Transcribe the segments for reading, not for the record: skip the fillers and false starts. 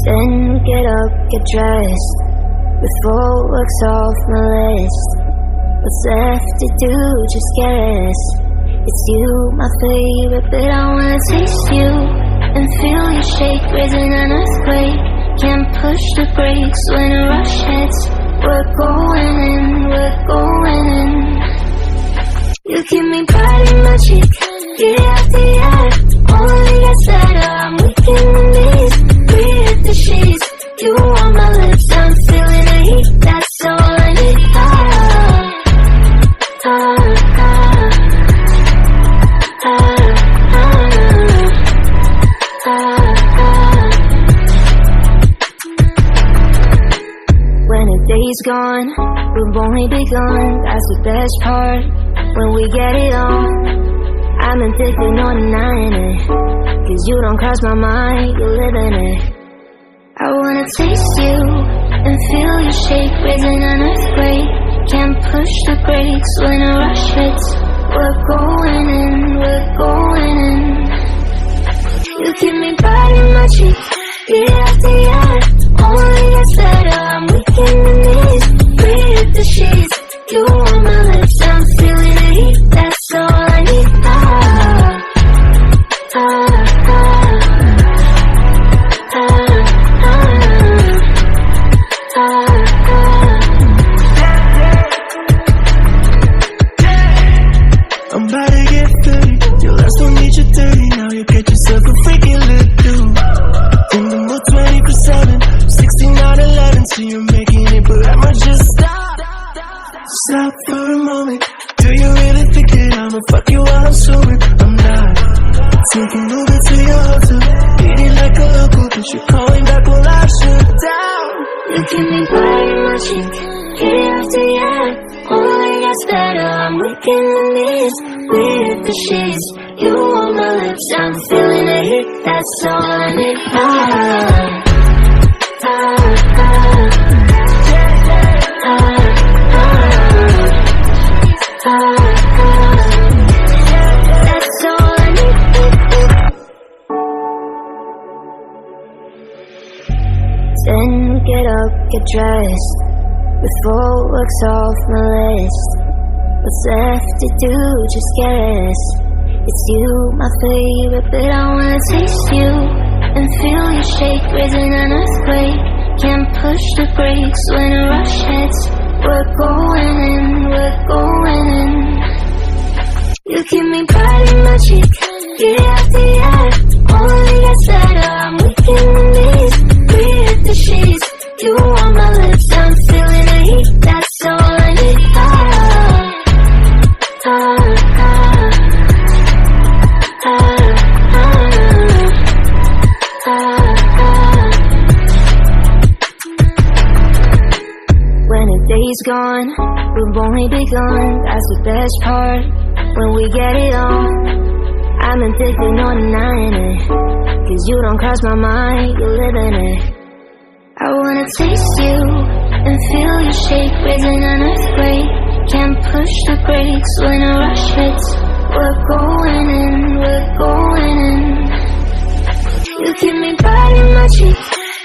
Then get up, get dressed, before work's off my list. What's left to do, just get rest. It's you, my favorite, but I wanna taste you and feel you shake, raising an earthquake. Can't push the brakes when a rush hits. We're going in, we're going in. You keep me biting my cheek, year after year. Only gets better, I'm weak in the knees. We hit the sheets, you on my lips, I'm feeling the heat. That's all I need. When the day's gone, we've only begun. That's the best part, when we get it on. I'm addicted, no denying it, 'cause you don't cross my mind, you live in it. I wanna taste you and feel you shake, raising an earthquake. Can't push the brakes when a rush hits. We're going in, we're going in. You keep me biting my cheek, year after year. Only gets better, I'm weak in the knees. We hit the sheets, you on my lips, I'm feeling the heat. That's all I need. I'm about to get 30, your last don't need you 30. Now you get yourself a freaking little. In the mood 24/7, 16/11. So you're making it, but I'ma just stop for a moment. Do you really think that I'ma fuck you while I'm sober? I'm not. Taking Uber to your hotel, eating like a local, but you're calling back while I shut down. You keep me biting my cheek, year after year. Only gets better, I'm weak in the knees. We hit the sheets, you on my lips, I'm feeling the heat. That's all I need. That's all I need. Then get up, get dressed, before work's off my list. What's left to do, just get rest. It's you, my favorite, but I wanna taste you and feel you shake, raising an earthquake. Can't push the brakes when a rush hits. We're going in, we're going in. You keep me biting my cheek, year after year. Only gets better, I'm weak in the knees. We hit the sheets, you on my lips, I'm feeling the heat. That's all I need. When the day's gone, we've only begun. That's the best part, when we get it on. I'm addicted, no denying it, 'cause you don't cross my mind, you live in it. I wanna taste you and feel you shake, raising an earthquake. Can't push the brakes when a rush hits. We're going in, we're going in. You keep me biting my cheek,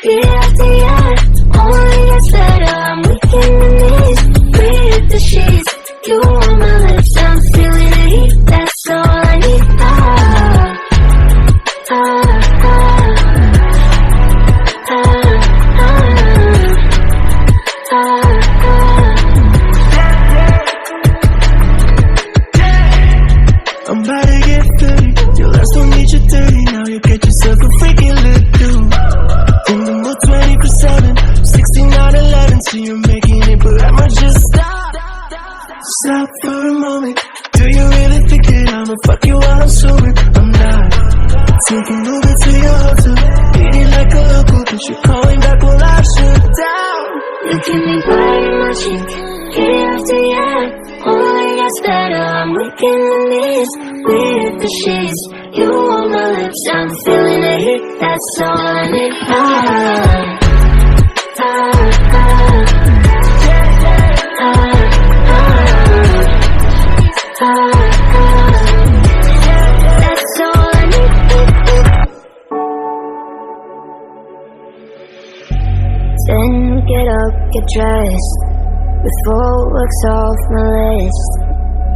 year after year. Only gets better, I'm weak in the knees. We hit the sheets, you on my lips, I'm feeling the heat. That's all I need. I'm about to get 30, your last don't need you 30. Now you get yourself a freaking little. In the mood 24/7, 16/11. So you're making it, but I'ma just stop for a moment. Do you really think that I'ma fuck you while I'm sober? I'm not. Taking Uber to your hotel, eating like a local, but you're calling back while I shut down. You keep me biting my cheek, year after year. Only gets better, I'm weak in the knees. We hit the sheets, you on my lips, I'm feeling the heat. That's all I need. That's all I need. get dressed before work's off my list.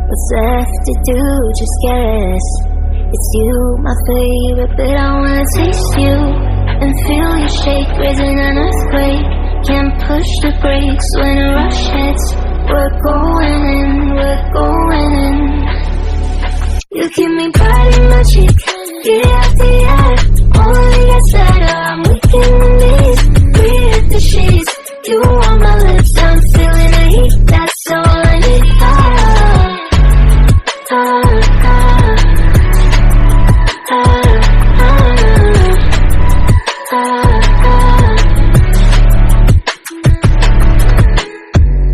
What's left to do, just get rest. It's you, my favorite, but I wanna taste you and feel you shake, raising an earthquake. Can't push the brakes when a rush hits. We're going in, we're going in. You keep me biting my cheek, year after year. Only gets better, I'm weak in the knees. We hit the sheets, you on my lips, I'm feeling the heat. That's all I need.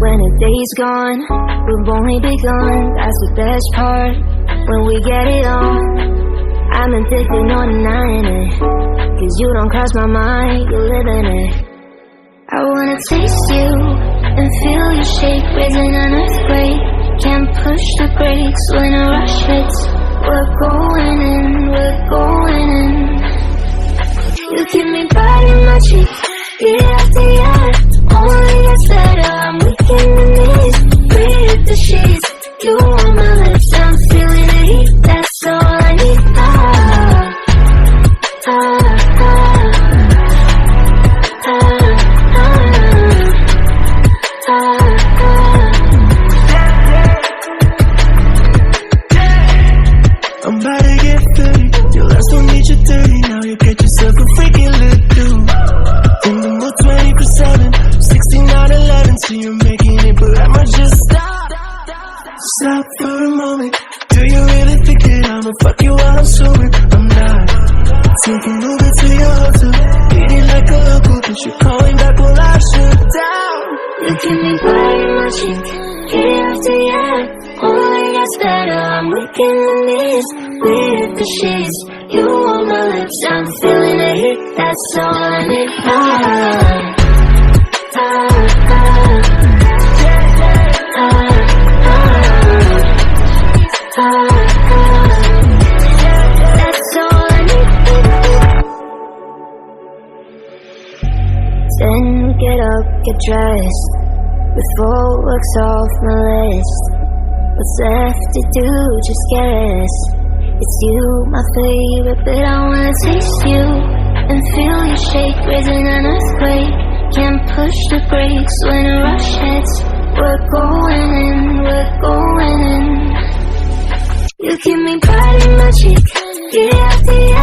When the day's gone, we've only begun. That's the best part, when we get it on. I'm addicted, no denying it, 'cause you don't cross my mind, you live in it. I wanna taste you and feel you shake, raising an earthquake. Can't push the brakes when a rush hits. We're going in, we're going in. You keep me biting my cheek, year after year. Only gets better, I'm weak in the knees. We hit the sheets, you on my lips, I'm feeling the heat. That's all I need. I'm about to get 30. Your last don't need you 30. Now you get yourself a freaking little. In the mood 24/7, 16/11. So you're making it, but I'ma just stop. Stop for a moment. Do you really think that I'ma fuck you while I'm sober? I'm not. Taking over to your hotel, eating like a local, but you're calling back while I shut down. You keep me biting my cheek, year after year. Only gets better, I'm weak in the knees. We hit the sheets, you on my lips, I'm feeling the heat. That's all I need. That's all I need. Then we get up, get dressed before work's off my list. What's left to do, just get rest. It's you, my favorite, but I wanna taste you and feel you shake, raising an earthquake. Can't push the brakes when a rush hits. We're going in, we're going in. You keep me biting my cheek, year after year.